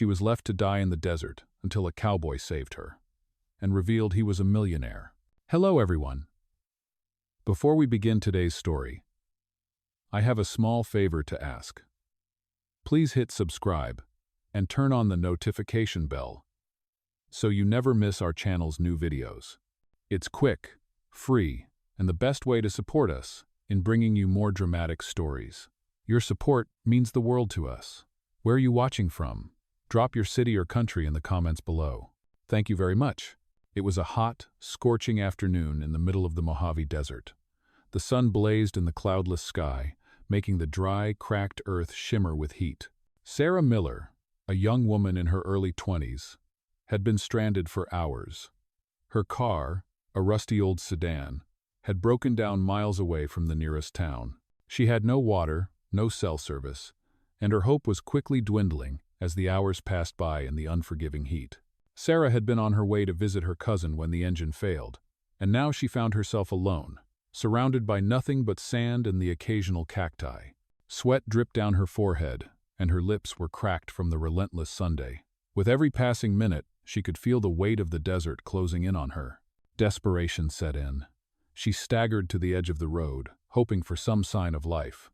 She was left to die in the desert until a cowboy saved her and revealed he was a millionaire. Hello, everyone. Before we begin today's story, I have a small favor to ask. Please hit subscribe and turn on the notification bell so you never miss our channel's new videos. It's quick, free, and the best way to support us in bringing you more dramatic stories. Your support means the world to us. Where are you watching from? Drop your city or country in the comments below. Thank you very much. It was a hot, scorching afternoon in the middle of the Mojave Desert. The sun blazed in the cloudless sky, making the dry, cracked earth shimmer with heat. Sarah Miller, a young woman in her early 20s, had been stranded for hours. Her car, a rusty old sedan, had broken down miles away from the nearest town. She had no water, no cell service, and her hope was quickly dwindling as the hours passed by in the unforgiving heat. Sarah had been on her way to visit her cousin when the engine failed, and now she found herself alone, surrounded by nothing but sand and the occasional cacti. Sweat dripped down her forehead, and her lips were cracked from the relentless Sunday. With every passing minute, she could feel the weight of the desert closing in on her. Desperation set in. She staggered to the edge of the road, hoping for some sign of life.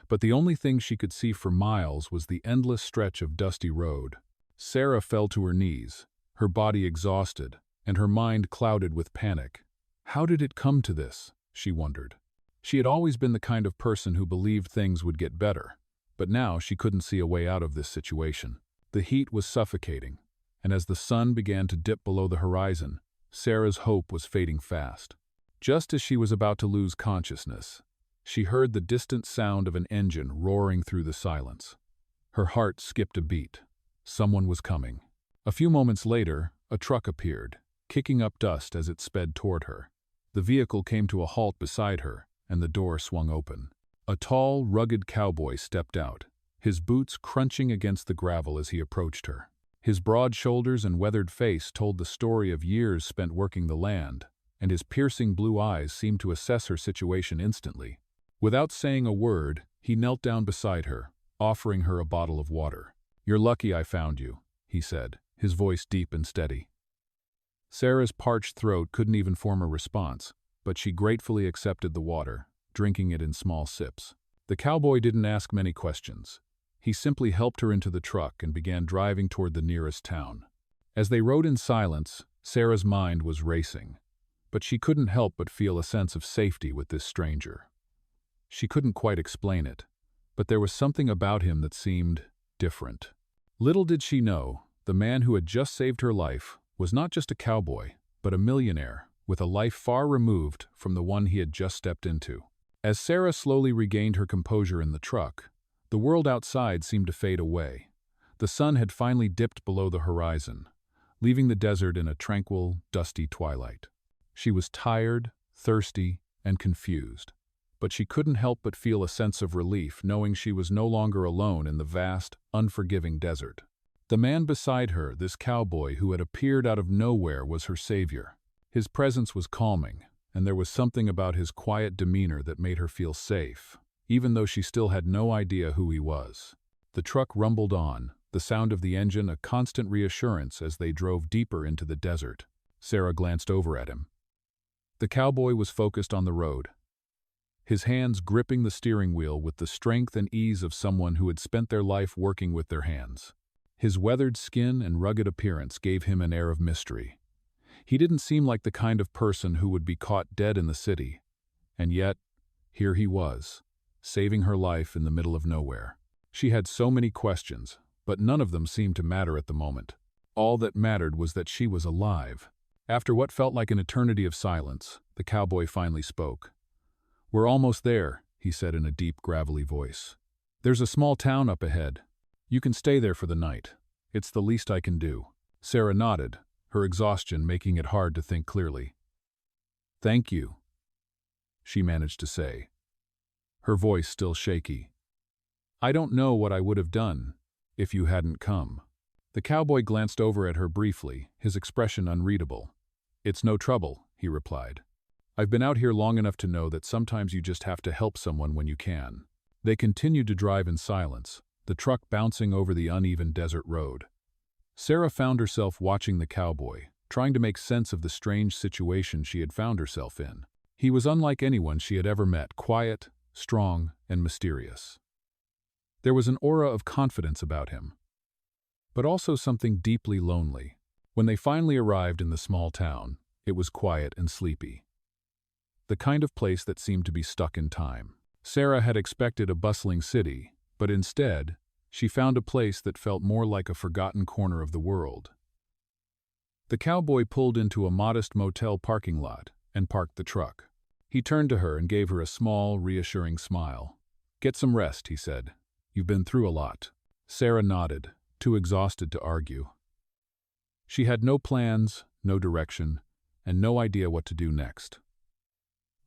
But the only thing she could see for miles was the endless stretch of dusty road. Sarah fell to her knees, her body exhausted, and her mind clouded with panic. How did it come to this? She wondered. She had always been the kind of person who believed things would get better, but now she couldn't see a way out of this situation. The heat was suffocating, and as the sun began to dip below the horizon, Sarah's hope was fading fast. Just as she was about to lose consciousness, she heard the distant sound of an engine roaring through the silence. Her heart skipped a beat. Someone was coming. A few moments later, a truck appeared, kicking up dust as it sped toward her. The vehicle came to a halt beside her, and the door swung open. A tall, rugged cowboy stepped out, his boots crunching against the gravel as he approached her. His broad shoulders and weathered face told the story of years spent working the land, and his piercing blue eyes seemed to assess her situation instantly. Without saying a word, he knelt down beside her, offering her a bottle of water. "You're lucky I found you," he said, his voice deep and steady. Sarah's parched throat couldn't even form a response, but she gratefully accepted the water, drinking it in small sips. The cowboy didn't ask many questions. He simply helped her into the truck and began driving toward the nearest town. As they rode in silence, Sarah's mind was racing, but she couldn't help but feel a sense of safety with this stranger. She couldn't quite explain it, but there was something about him that seemed different. Little did she know, the man who had just saved her life was not just a cowboy, but a millionaire, with a life far removed from the one he had just stepped into. As Sarah slowly regained her composure in the truck, the world outside seemed to fade away. The sun had finally dipped below the horizon, leaving the desert in a tranquil, dusty twilight. She was tired, thirsty, and confused, but she couldn't help but feel a sense of relief knowing she was no longer alone in the vast, unforgiving desert. The man beside her, this cowboy who had appeared out of nowhere, was her savior. His presence was calming, and there was something about his quiet demeanor that made her feel safe, even though she still had no idea who he was. The truck rumbled on, the sound of the engine a constant reassurance as they drove deeper into the desert. Sarah glanced over at him. The cowboy was focused on the road, his hands gripping the steering wheel with the strength and ease of someone who had spent their life working with their hands. His weathered skin and rugged appearance gave him an air of mystery. He didn't seem like the kind of person who would be caught dead in the city, and yet, here he was, saving her life in the middle of nowhere. She had so many questions, but none of them seemed to matter at the moment. All that mattered was that she was alive. After what felt like an eternity of silence, the cowboy finally spoke. "We're almost there," he said in a deep, gravelly voice. "There's a small town up ahead. You can stay there for the night. It's the least I can do." Sarah nodded, her exhaustion making it hard to think clearly. "Thank you," she managed to say, her voice still shaky. "I don't know what I would have done if you hadn't come." The cowboy glanced over at her briefly, his expression unreadable. "It's no trouble," he replied. "I've been out here long enough to know that sometimes you just have to help someone when you can." They continued to drive in silence, the truck bouncing over the uneven desert road. Sarah found herself watching the cowboy, trying to make sense of the strange situation she had found herself in. He was unlike anyone she had ever met, quiet, strong, and mysterious. There was an aura of confidence about him, but also something deeply lonely. When they finally arrived in the small town, it was quiet and sleepy. The kind of place that seemed to be stuck in time. Sarah had expected a bustling city, but instead, she found a place that felt more like a forgotten corner of the world. The cowboy pulled into a modest motel parking lot and parked the truck. He turned to her and gave her a small, reassuring smile. "Get some rest," he said. "You've been through a lot." Sarah nodded, too exhausted to argue. She had no plans, no direction, and no idea what to do next.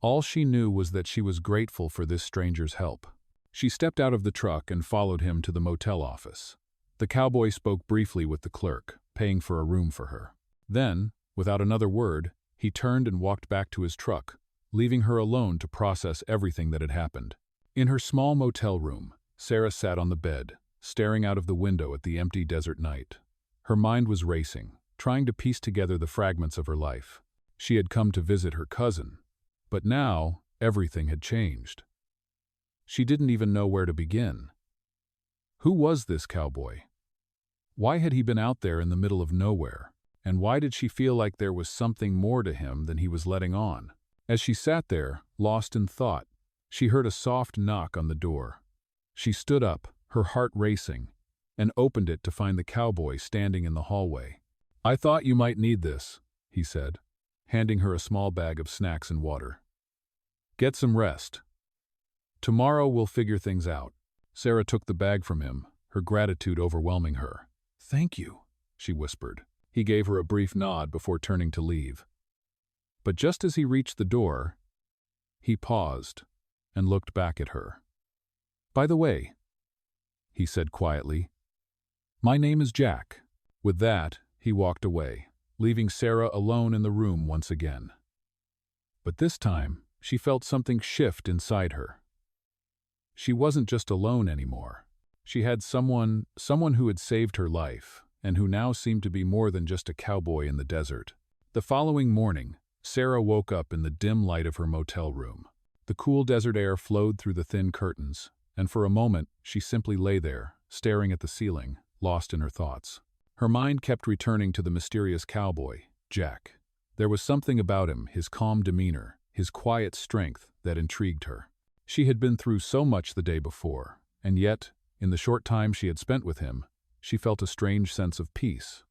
All she knew was that she was grateful for this stranger's help. She stepped out of the truck and followed him to the motel office. The cowboy spoke briefly with the clerk, paying for a room for her. Then, without another word, he turned and walked back to his truck, leaving her alone to process everything that had happened. In her small motel room, Sarah sat on the bed, staring out of the window at the empty desert night. Her mind was racing, trying to piece together the fragments of her life. She had come to visit her cousin, but now everything had changed. She didn't even know where to begin. Who was this cowboy? Why had he been out there in the middle of nowhere? And why did she feel like there was something more to him than he was letting on? As she sat there, lost in thought, she heard a soft knock on the door. She stood up, her heart racing, and opened it to find the cowboy standing in the hallway. "I thought you might need this," he said, handing her a small bag of snacks and water. "Get some rest. Tomorrow we'll figure things out." Sarah took the bag from him, her gratitude overwhelming her. "Thank you," she whispered. He gave her a brief nod before turning to leave. But just as he reached the door, he paused and looked back at her. "By the way," he said quietly, "my name is Jack." With that, he walked away, leaving Sarah alone in the room once again. But this time, she felt something shift inside her. She wasn't just alone anymore. She had someone who had saved her life, and who now seemed to be more than just a cowboy in the desert. The following morning, Sarah woke up in the dim light of her motel room. The cool desert air flowed through the thin curtains, and for a moment she simply lay there, staring at the ceiling, lost in her thoughts. Her mind kept returning to the mysterious cowboy, Jack. There was something about him, his calm demeanor, his quiet strength, that intrigued her. She had been through so much the day before, and yet, in the short time she had spent with him, she felt a strange sense of peace.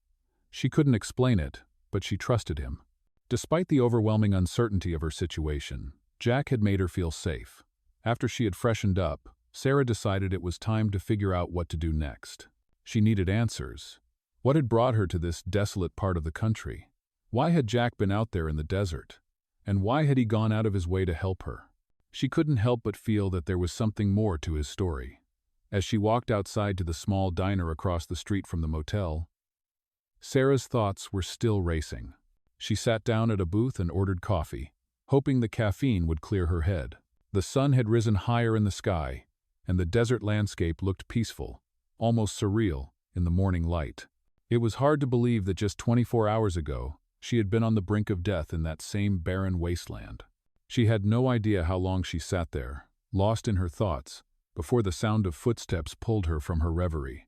She couldn't explain it, but she trusted him. Despite the overwhelming uncertainty of her situation, Jack had made her feel safe. After she had freshened up, Sarah decided it was time to figure out what to do next. She needed answers. What had brought her to this desolate part of the country? Why had Jack been out there in the desert? And why had he gone out of his way to help her? She couldn't help but feel that there was something more to his story. As she walked outside to the small diner across the street from the motel, Sarah's thoughts were still racing. She sat down at a booth and ordered coffee, hoping the caffeine would clear her head. The sun had risen higher in the sky, and the desert landscape looked peaceful, almost surreal, in the morning light. It was hard to believe that just 24 hours ago, she had been on the brink of death in that same barren wasteland. She had no idea how long she sat there, lost in her thoughts, before the sound of footsteps pulled her from her reverie.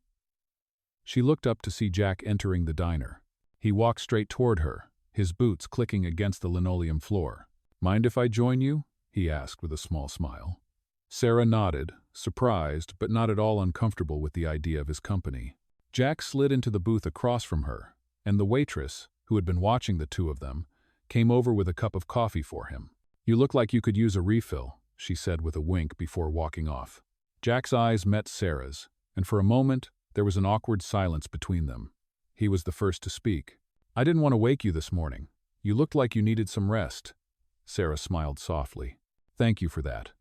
She looked up to see Jack entering the diner. He walked straight toward her, his boots clicking against the linoleum floor. "Mind if I join you?" he asked with a small smile. Sarah nodded, surprised but not at all uncomfortable with the idea of his company. Jack slid into the booth across from her, and the waitress, who had been watching the two of them, came over with a cup of coffee for him. "You look like you could use a refill," she said with a wink before walking off. Jack's eyes met Sarah's, and for a moment there was an awkward silence between them. He was the first to speak. "I didn't want to wake you this morning. You looked like you needed some rest." Sarah smiled softly. "Thank you for that.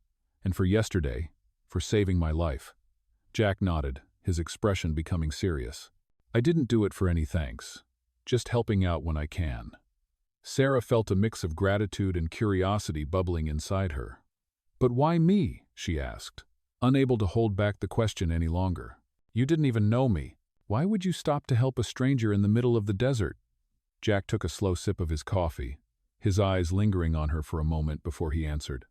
And for yesterday, for saving my life." Jack nodded, his expression becoming serious. "I didn't do it for any thanks. Just helping out when I can." Sarah felt a mix of gratitude and curiosity bubbling inside her. "But why me?" she asked, unable to hold back the question any longer. "You didn't even know me." Why would you stop to help a stranger in the middle of the desert? Jack took a slow sip of his coffee, his eyes lingering on her for a moment before he answered.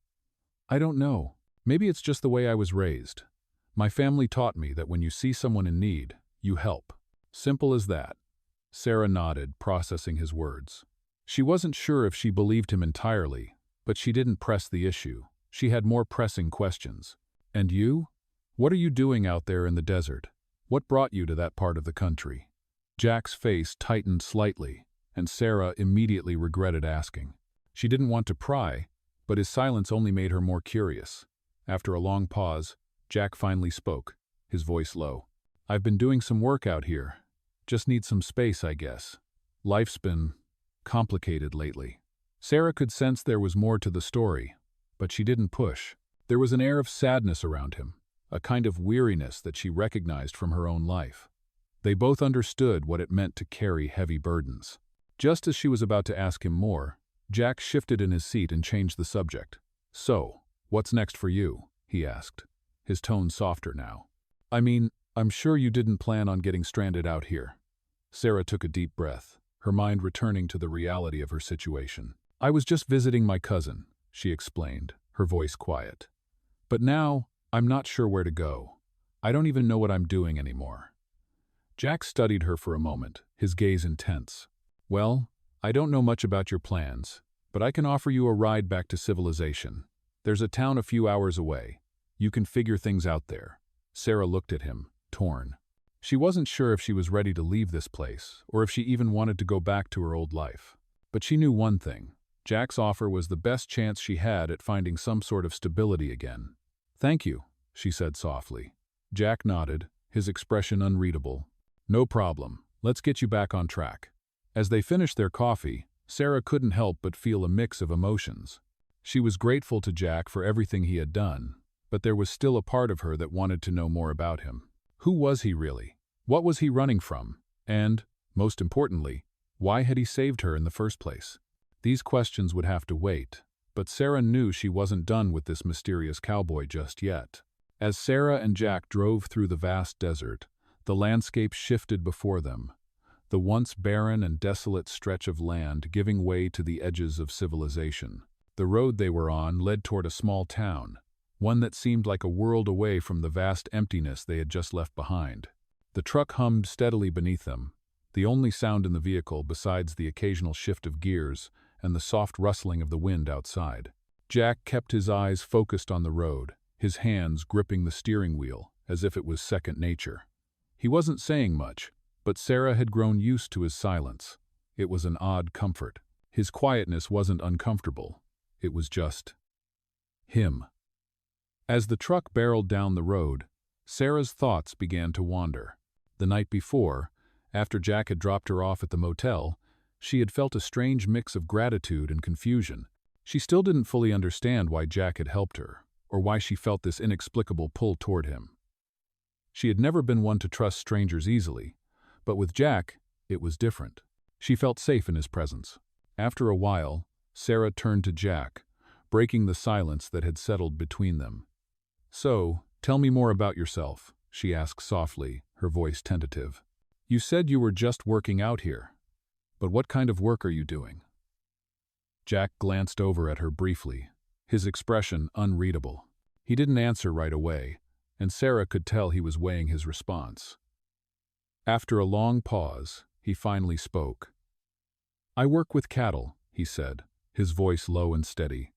I don't know. Maybe it's just the way I was raised. My family taught me that when you see someone in need, you help. Simple as that. Sarah nodded, processing his words. She wasn't sure if she believed him entirely, but she didn't press the issue. She had more pressing questions. And you? What are you doing out there in the desert? What brought you to that part of the country? Jack's face tightened slightly, and Sarah immediately regretted asking. She didn't want to pry, but his silence only made her more curious. After a long pause, Jack finally spoke, his voice low. I've been doing some work out here. Just need some space, I guess. Life's been complicated lately. Sarah could sense there was more to the story, but she didn't push. There was an air of sadness around him, a kind of weariness that she recognized from her own life. They both understood what it meant to carry heavy burdens. Just as she was about to ask him more, Jack shifted in his seat and changed the subject. So, what's next for you? He asked, his tone softer now. I mean, I'm sure you didn't plan on getting stranded out here. Sarah took a deep breath, her mind returning to the reality of her situation. I was just visiting my cousin, she explained, her voice quiet. But now, I'm not sure where to go. I don't even know what I'm doing anymore. Jack studied her for a moment, his gaze intense. Well, I don't know much about your plans, but I can offer you a ride back to civilization. There's a town a few hours away. You can figure things out there. Sarah looked at him, torn. She wasn't sure if she was ready to leave this place, or if she even wanted to go back to her old life. But she knew one thing. Jack's offer was the best chance she had at finding some sort of stability again. Thank you, she said softly. Jack nodded, his expression unreadable. No problem. Let's get you back on track. As they finished their coffee, Sarah couldn't help but feel a mix of emotions. She was grateful to Jack for everything he had done, but there was still a part of her that wanted to know more about him. Who was he really? What was he running from? And, most importantly, why had he saved her in the first place? These questions would have to wait, but Sarah knew she wasn't done with this mysterious cowboy just yet. As Sarah and Jack drove through the vast desert, the landscape shifted before them, the once barren and desolate stretch of land giving way to the edges of civilization. The road they were on led toward a small town, one that seemed like a world away from the vast emptiness they had just left behind. The truck hummed steadily beneath them, the only sound in the vehicle besides the occasional shift of gears and the soft rustling of the wind outside. Jack kept his eyes focused on the road, his hands gripping the steering wheel as if it was second nature. He wasn't saying much, but Sarah had grown used to his silence. It was an odd comfort. His quietness wasn't uncomfortable. It was just him. As the truck barreled down the road, Sarah's thoughts began to wander. The night before, after Jack had dropped her off at the motel, she had felt a strange mix of gratitude and confusion. She still didn't fully understand why Jack had helped her, or why she felt this inexplicable pull toward him. She had never been one to trust strangers easily, but with Jack, it was different. She felt safe in his presence. After a while, Sarah turned to Jack, breaking the silence that had settled between them. So, tell me more about yourself, she asked softly, her voice tentative. You said you were just working out here, but what kind of work are you doing? Jack glanced over at her briefly, his expression unreadable. He didn't answer right away, and Sarah could tell he was weighing his response. After a long pause, he finally spoke. I work with cattle, he said, his voice low and steady.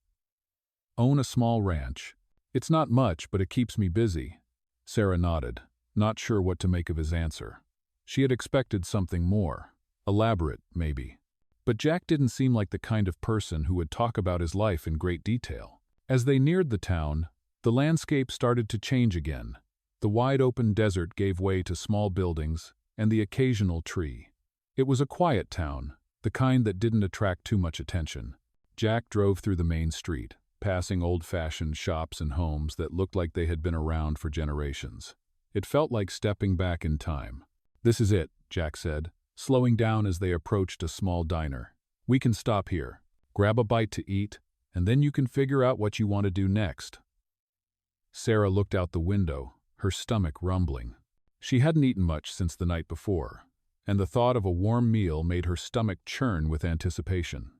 Own a small ranch. It's not much, but it keeps me busy. Sarah nodded, not sure what to make of his answer. She had expected something more, elaborate, maybe. But Jack didn't seem like the kind of person who would talk about his life in great detail. As they neared the town, the landscape started to change again. The wide open desert gave way to small buildings and the occasional tree. It was a quiet town, the kind that didn't attract too much attention. Jack drove through the main street, passing old-fashioned shops and homes that looked like they had been around for generations. It felt like stepping back in time. This is it, Jack said, slowing down as they approached a small diner. We can stop here, grab a bite to eat, and then you can figure out what you want to do next. Sarah looked out the window, her stomach rumbling. She hadn't eaten much since the night before, and the thought of a warm meal made her stomach churn with anticipation.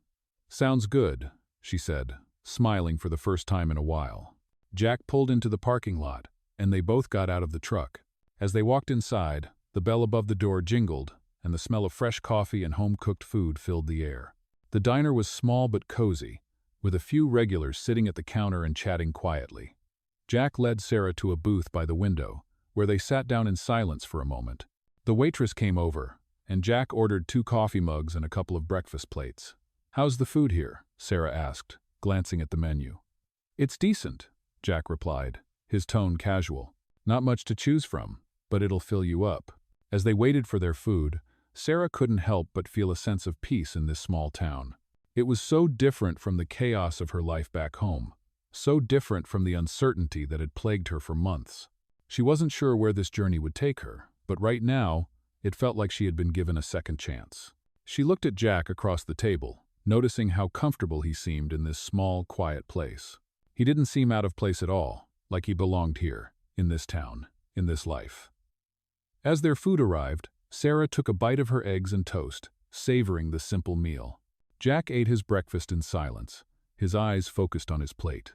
"Sounds good," she said, smiling for the first time in a while. Jack pulled into the parking lot, and they both got out of the truck. As they walked inside, the bell above the door jingled, and the smell of fresh coffee and home-cooked food filled the air. The diner was small but cozy, with a few regulars sitting at the counter and chatting quietly. Jack led Sarah to a booth by the window, where they sat down in silence for a moment. The waitress came over, and Jack ordered 2 coffee mugs and a couple of breakfast plates. "How's the food here?" Sarah asked, glancing at the menu. "It's decent," Jack replied, his tone casual. "Not much to choose from, but it'll fill you up." As they waited for their food, Sarah couldn't help but feel a sense of peace in this small town. It was so different from the chaos of her life back home, so different from the uncertainty that had plagued her for months. She wasn't sure where this journey would take her, but right now, it felt like she had been given a second chance. She looked at Jack across the table, noticing how comfortable he seemed in this small, quiet place. He didn't seem out of place at all, like he belonged here, in this town, in this life. As their food arrived, Sarah took a bite of her eggs and toast, savoring the simple meal. Jack ate his breakfast in silence, his eyes focused on his plate.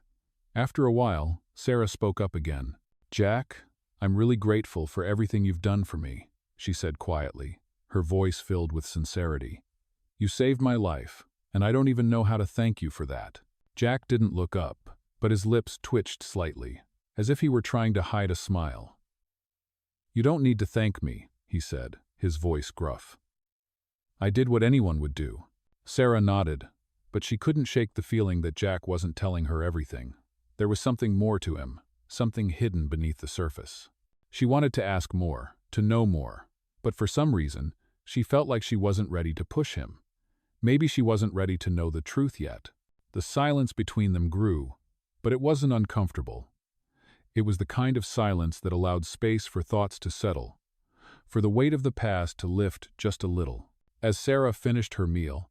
After a while, Sarah spoke up again. "Jack, I'm really grateful for everything you've done for me," she said quietly, her voice filled with sincerity. "You saved my life, and I don't even know how to thank you for that." Jack didn't look up, but his lips twitched slightly, as if he were trying to hide a smile. "You don't need to thank me," he said, his voice gruff. "I did what anyone would do." Sarah nodded, but she couldn't shake the feeling that Jack wasn't telling her everything. There was something more to him, something hidden beneath the surface. She wanted to ask more, to know more, but for some reason, she felt like she wasn't ready to push him. Maybe she wasn't ready to know the truth yet. The silence between them grew, but it wasn't uncomfortable. It was the kind of silence that allowed space for thoughts to settle, for the weight of the past to lift just a little. As Sarah finished her meal,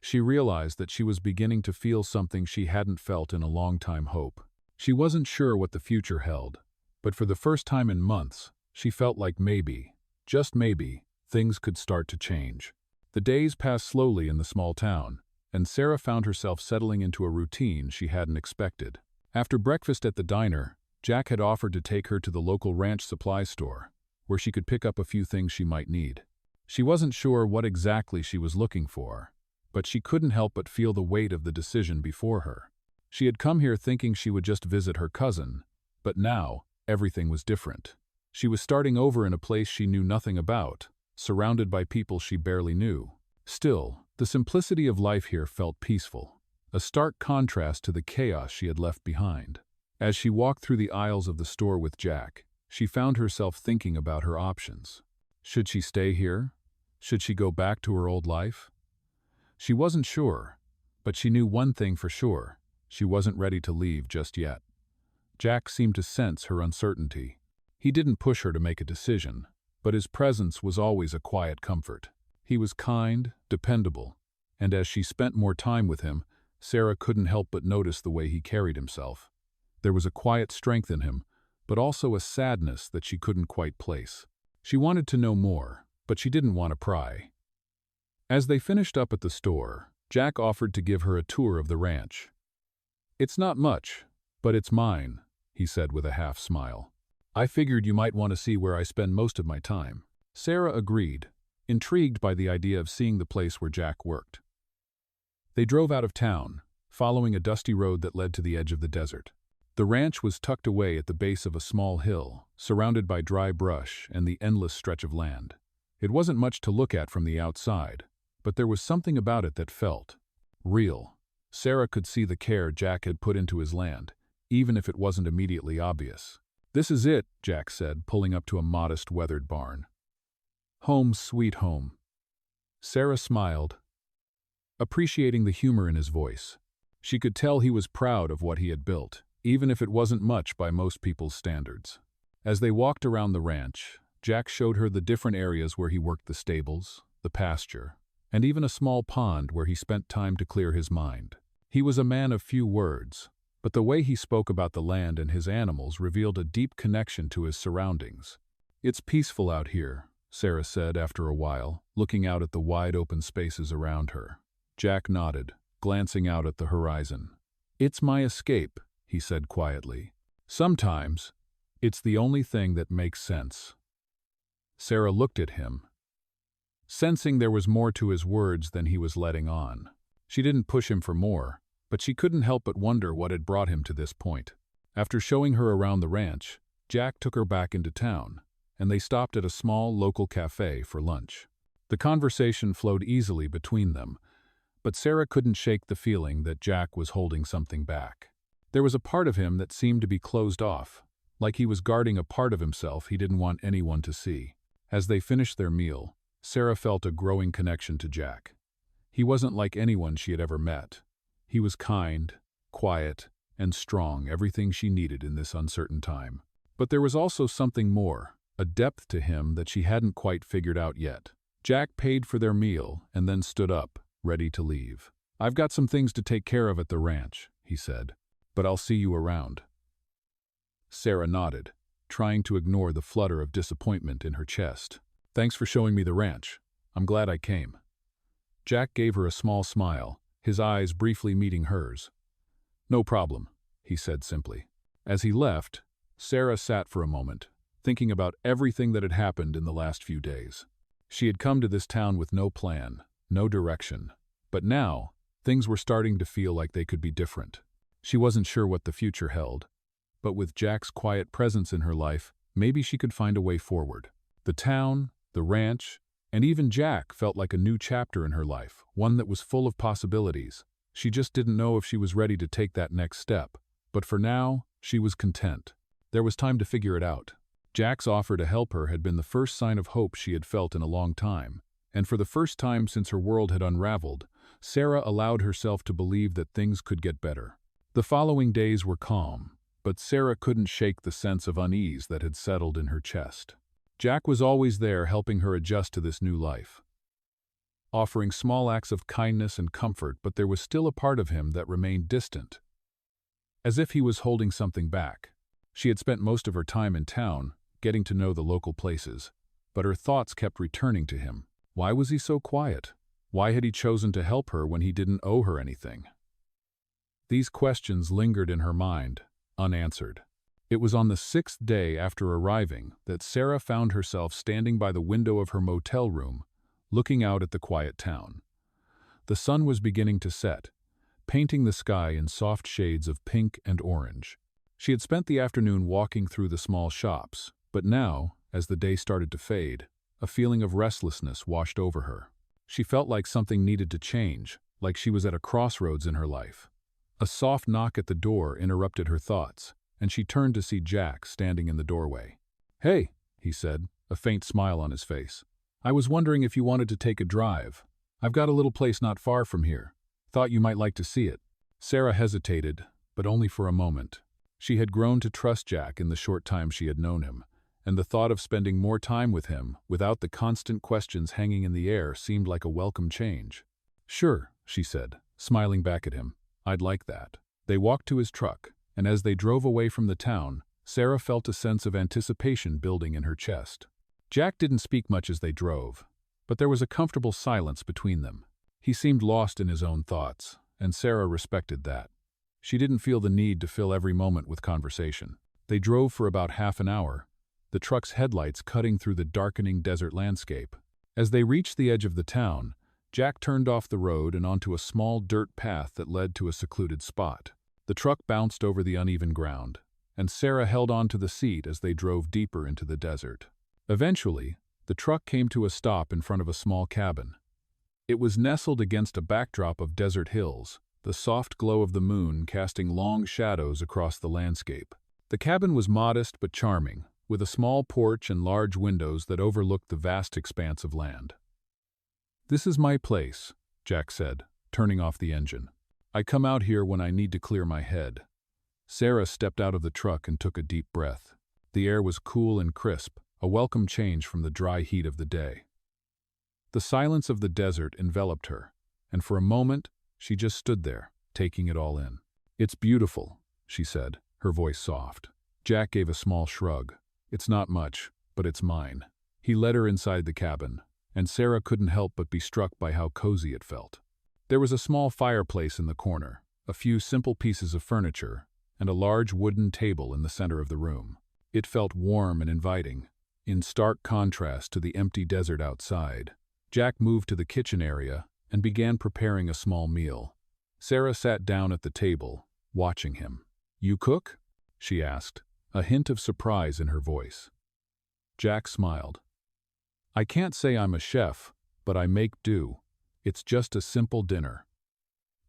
she realized that she was beginning to feel something she hadn't felt in a long time: hope. She wasn't sure what the future held, but for the first time in months, she felt like maybe, just maybe, things could start to change. The days passed slowly in the small town, and Sarah found herself settling into a routine she hadn't expected. After breakfast at the diner, Jack had offered to take her to the local ranch supply store, where she could pick up a few things she might need. She wasn't sure what exactly she was looking for, but she couldn't help but feel the weight of the decision before her. She had come here thinking she would just visit her cousin, but now, everything was different. She was starting over in a place she knew nothing about, surrounded by people she barely knew. Still, the simplicity of life here felt peaceful, a stark contrast to the chaos she had left behind. As she walked through the aisles of the store with Jack, she found herself thinking about her options. Should she stay here? Should she go back to her old life? She wasn't sure, but she knew one thing for sure: she wasn't ready to leave just yet. Jack seemed to sense her uncertainty. He didn't push her to make a decision, but his presence was always a quiet comfort. He was kind, dependable, and as she spent more time with him, Sarah couldn't help but notice the way he carried himself. There was a quiet strength in him, but also a sadness that she couldn't quite place. She wanted to know more, but she didn't want to pry. As they finished up at the store, Jack offered to give her a tour of the ranch. "It's not much, but it's mine," he said with a half smile. "I figured you might want to see where I spend most of my time." Sarah agreed, intrigued by the idea of seeing the place where Jack worked. They drove out of town, following a dusty road that led to the edge of the desert. The ranch was tucked away at the base of a small hill, surrounded by dry brush and the endless stretch of land. It wasn't much to look at from the outside, but there was something about it that felt real. Sarah could see the care Jack had put into his land, even if it wasn't immediately obvious. "This is it," Jack said, pulling up to a modest, weathered barn. "Home sweet home." Sarah smiled, appreciating the humor in his voice. She could tell he was proud of what he had built, even if it wasn't much by most people's standards. As they walked around the ranch, Jack showed her the different areas where he worked: the stables, the pasture, and even a small pond where he spent time to clear his mind. He was a man of few words, but the way he spoke about the land and his animals revealed a deep connection to his surroundings. It's peaceful out here, Sarah said after a while, looking out at the wide open spaces around her. Jack nodded, glancing out at the horizon. It's my escape, he said quietly. Sometimes, it's the only thing that makes sense. Sarah looked at him, sensing there was more to his words than he was letting on. She didn't push him for more, but she couldn't help but wonder what had brought him to this point. After showing her around the ranch, Jack took her back into town, and they stopped at a small local cafe for lunch. The conversation flowed easily between them, but Sarah couldn't shake the feeling that Jack was holding something back. There was a part of him that seemed to be closed off, like he was guarding a part of himself he didn't want anyone to see. As they finished their meal, Sarah felt a growing connection to Jack. He wasn't like anyone she had ever met. He was kind, quiet, and strong, everything she needed in this uncertain time. But there was also something more, a depth to him that she hadn't quite figured out yet. Jack paid for their meal and then stood up, ready to leave. "I've got some things to take care of at the ranch," he said, "but I'll see you around." Sarah nodded, trying to ignore the flutter of disappointment in her chest. "Thanks for showing me the ranch. I'm glad I came." Jack gave her a small smile, his eyes briefly meeting hers. "No problem," he said simply. As he left, Sarah sat for a moment, thinking about everything that had happened in the last few days. She had come to this town with no plan, no direction, but now, things were starting to feel like they could be different. She wasn't sure what the future held, but with Jack's quiet presence in her life, maybe she could find a way forward. The town, the ranch, and even Jack felt like a new chapter in her life, one that was full of possibilities. She just didn't know if she was ready to take that next step, but for now, she was content. There was time to figure it out. Jack's offer to help her had been the first sign of hope she had felt in a long time, and for the first time since her world had unraveled, Sarah allowed herself to believe that things could get better. The following days were calm, but Sarah couldn't shake the sense of unease that had settled in her chest. Jack was always there helping her adjust to this new life, offering small acts of kindness and comfort, but there was still a part of him that remained distant, as if he was holding something back. She had spent most of her time in town, getting to know the local places, but her thoughts kept returning to him. Why was he so quiet? Why had he chosen to help her when he didn't owe her anything? These questions lingered in her mind, unanswered. It was on the 6th day after arriving that Sarah found herself standing by the window of her motel room, looking out at the quiet town. The sun was beginning to set, painting the sky in soft shades of pink and orange. She had spent the afternoon walking through the small shops, but now, as the day started to fade, a feeling of restlessness washed over her. She felt like something needed to change, like she was at a crossroads in her life. A soft knock at the door interrupted her thoughts, and she turned to see Jack standing in the doorway. "Hey," he said, a faint smile on his face. "I was wondering if you wanted to take a drive. I've got a little place not far from here. Thought you might like to see it." Sarah hesitated, but only for a moment. She had grown to trust Jack in the short time she had known him, and the thought of spending more time with him, without the constant questions hanging in the air, seemed like a welcome change. "Sure," she said, smiling back at him. "I'd like that." They walked to his truck, and as they drove away from the town, Sarah felt a sense of anticipation building in her chest. Jack didn't speak much as they drove, but there was a comfortable silence between them. He seemed lost in his own thoughts, and Sarah respected that. She didn't feel the need to fill every moment with conversation. They drove for about half an hour, the truck's headlights cutting through the darkening desert landscape. As they reached the edge of the town, Jack turned off the road and onto a small dirt path that led to a secluded spot. The truck bounced over the uneven ground, and Sarah held on to the seat as they drove deeper into the desert. Eventually, the truck came to a stop in front of a small cabin. It was nestled against a backdrop of desert hills, the soft glow of the moon casting long shadows across the landscape. The cabin was modest but charming, with a small porch and large windows that overlooked the vast expanse of land. "This is my place," Jack said, turning off the engine. "I come out here when I need to clear my head." Sarah stepped out of the truck and took a deep breath. The air was cool and crisp, a welcome change from the dry heat of the day. The silence of the desert enveloped her, and for a moment, she just stood there, taking it all in. "It's beautiful," she said, her voice soft. Jack gave a small shrug. "It's not much, but it's mine." He led her inside the cabin, and Sarah couldn't help but be struck by how cozy it felt. There was a small fireplace in the corner, a few simple pieces of furniture, and a large wooden table in the center of the room. It felt warm and inviting, in stark contrast to the empty desert outside. Jack moved to the kitchen area and began preparing a small meal. Sarah sat down at the table, watching him. "You cook?" she asked, a hint of surprise in her voice. Jack smiled. "I can't say I'm a chef, but I make do. It's just a simple dinner."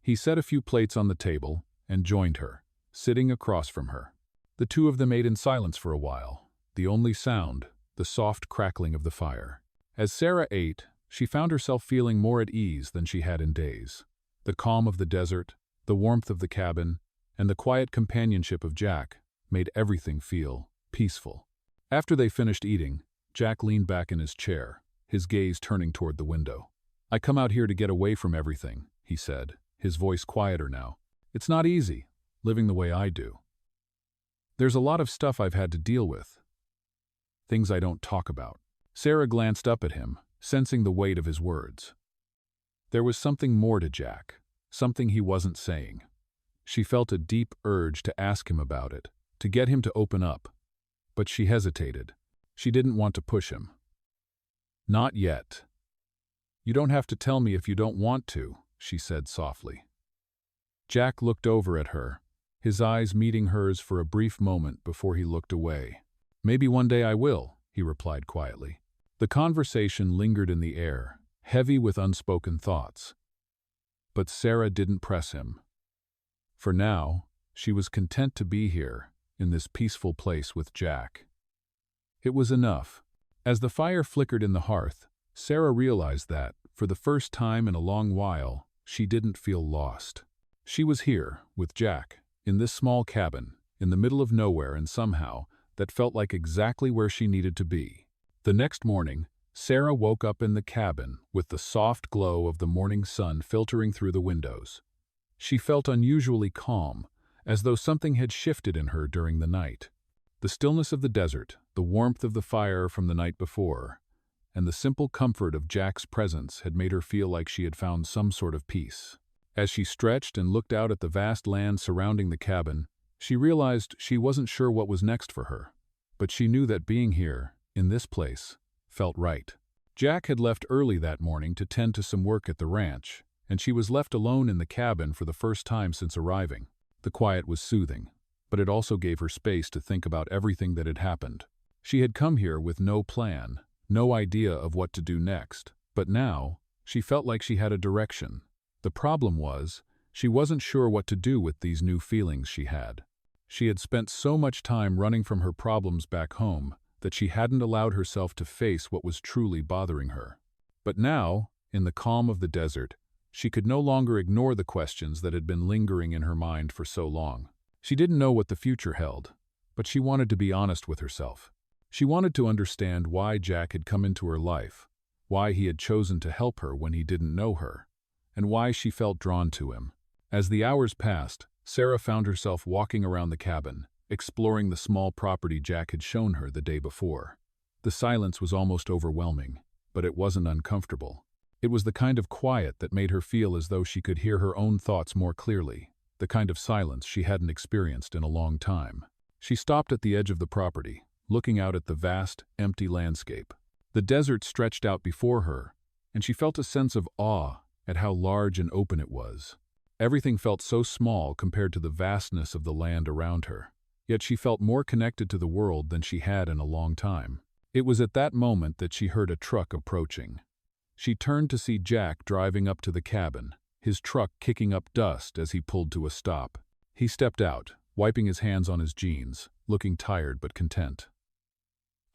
He set a few plates on the table and joined her, sitting across from her. The two of them ate in silence for a while, the only sound, the soft crackling of the fire. As Sarah ate, she found herself feeling more at ease than she had in days. The calm of the desert, the warmth of the cabin, and the quiet companionship of Jack made everything feel peaceful. After they finished eating, Jack leaned back in his chair, his gaze turning toward the window. "I come out here to get away from everything," he said, his voice quieter now. "It's not easy, living the way I do. There's a lot of stuff I've had to deal with. Things I don't talk about." Sarah glanced up at him, sensing the weight of his words. There was something more to Jack, something he wasn't saying. She felt a deep urge to ask him about it, to get him to open up. But she hesitated. She didn't want to push him. "Not yet." "You don't have to tell me if you don't want to," she said softly. Jack looked over at her, his eyes meeting hers for a brief moment before he looked away. "Maybe one day I will," he replied quietly. The conversation lingered in the air, heavy with unspoken thoughts. But Sarah didn't press him. For now, she was content to be here, in this peaceful place with Jack. It was enough. As the fire flickered in the hearth, Sarah realized that, for the first time in a long while, she didn't feel lost. She was here, with Jack, in this small cabin, in the middle of nowhere, and somehow, that felt like exactly where she needed to be. The next morning, Sarah woke up in the cabin with the soft glow of the morning sun filtering through the windows. She felt unusually calm, as though something had shifted in her during the night. The stillness of the desert, the warmth of the fire from the night before, and the simple comfort of Jack's presence had made her feel like she had found some sort of peace. As she stretched and looked out at the vast land surrounding the cabin, she realized she wasn't sure what was next for her. But she knew that being here, in this place, felt right. Jack had left early that morning to tend to some work at the ranch, and she was left alone in the cabin for the first time since arriving. The quiet was soothing, but it also gave her space to think about everything that had happened. She had come here with no plan, no idea of what to do next, but now, she felt like she had a direction. The problem was, she wasn't sure what to do with these new feelings she had. She had spent so much time running from her problems back home that she hadn't allowed herself to face what was truly bothering her. But now, in the calm of the desert, she could no longer ignore the questions that had been lingering in her mind for so long. She didn't know what the future held, but she wanted to be honest with herself. She wanted to understand why Jack had come into her life, why he had chosen to help her when he didn't know her, and why she felt drawn to him. As the hours passed, Sarah found herself walking around the cabin, exploring the small property Jack had shown her the day before. The silence was almost overwhelming, but it wasn't uncomfortable. It was the kind of quiet that made her feel as though she could hear her own thoughts more clearly, the kind of silence she hadn't experienced in a long time. She stopped at the edge of the property, looking out at the vast, empty landscape. The desert stretched out before her, and she felt a sense of awe at how large and open it was. Everything felt so small compared to the vastness of the land around her. Yet she felt more connected to the world than she had in a long time. It was at that moment that she heard a truck approaching. She turned to see Jack driving up to the cabin, his truck kicking up dust as he pulled to a stop. He stepped out, wiping his hands on his jeans, looking tired but content.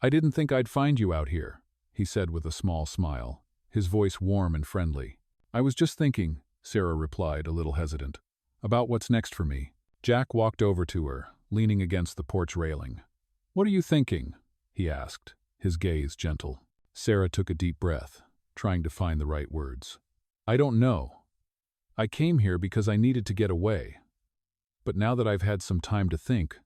"I didn't think I'd find you out here," he said with a small smile, his voice warm and friendly. "I was just thinking," Sarah replied, a little hesitant, "about what's next for me." Jack walked over to her, leaning against the porch railing. "What are you thinking?" he asked, his gaze gentle. Sarah took a deep breath, trying to find the right words. "I don't know. I came here because I needed to get away. But now that I've had some time to think,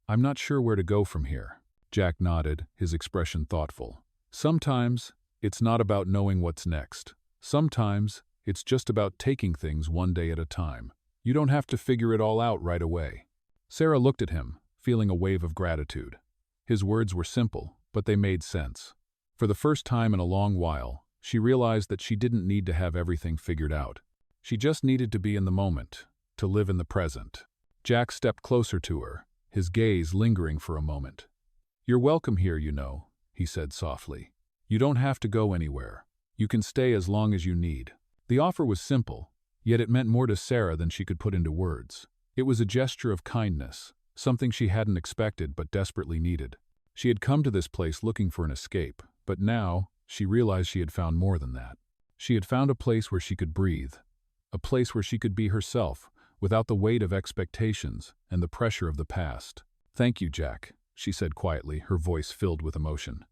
I'm not sure where to go from here." Jack nodded, his expression thoughtful. Sometimes, it's not about knowing what's next. Sometimes, it's just about taking things one day at a time. You don't have to figure it all out right away. Sarah looked at him, feeling a wave of gratitude. His words were simple, but they made sense. For the first time in a long while, she realized that she didn't need to have everything figured out. She just needed to be in the moment, to live in the present. Jack stepped closer to her, his gaze lingering for a moment. "You're welcome here, you know," he said softly. "You don't have to go anywhere. You can stay as long as you need." The offer was simple, yet it meant more to Sarah than she could put into words. It was a gesture of kindness, something she hadn't expected but desperately needed. She had come to this place looking for an escape, but now she realized she had found more than that. She had found a place where she could breathe, a place where she could be herself, without the weight of expectations and the pressure of the past. "Thank you, Jack," she said quietly, her voice filled with emotion.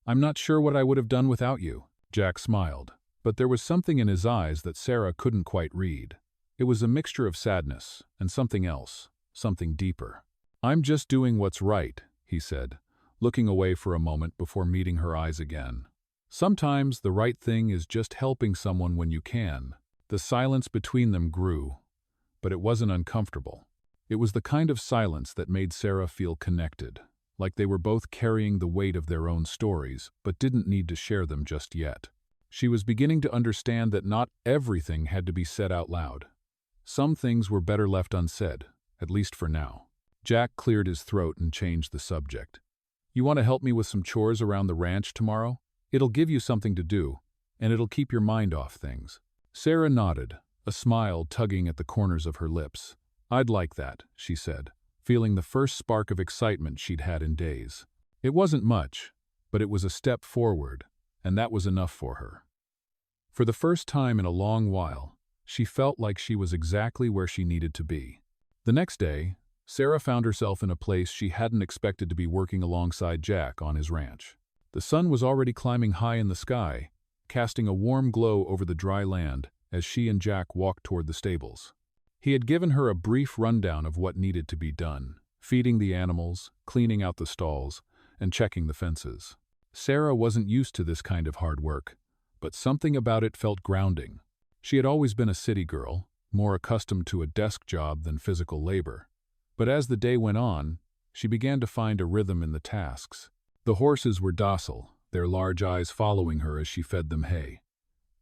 "I'm not sure what I would have done without you." Jack smiled, but there was something in his eyes that Sarah couldn't quite read. It was a mixture of sadness and something else, something deeper. "I'm just doing what's right," he said, looking away for a moment before meeting her eyes again. "Sometimes the right thing is just helping someone when you can." The silence between them grew, but it wasn't uncomfortable. It was the kind of silence that made Sarah feel connected, like they were both carrying the weight of their own stories, but didn't need to share them just yet. She was beginning to understand that not everything had to be said out loud. Some things were better left unsaid, at least for now. Jack cleared his throat and changed the subject. "You want to help me with some chores around the ranch tomorrow? It'll give you something to do, and it'll keep your mind off things." Sarah nodded, a smile tugging at the corners of her lips. "I'd like that," she said, feeling the first spark of excitement she'd had in days. It wasn't much, but it was a step forward, and that was enough for her. For the first time in a long while, she felt like she was exactly where she needed to be. The next day, Sarah found herself in a place she hadn't expected to be, working alongside Jack on his ranch. The sun was already climbing high in the sky, casting a warm glow over the dry land as she and Jack walked toward the stables. He had given her a brief rundown of what needed to be done: feeding the animals, cleaning out the stalls, and checking the fences. Sarah wasn't used to this kind of hard work, but something about it felt grounding. She had always been a city girl, more accustomed to a desk job than physical labor. But as the day went on, she began to find a rhythm in the tasks. The horses were docile, their large eyes following her as she fed them hay.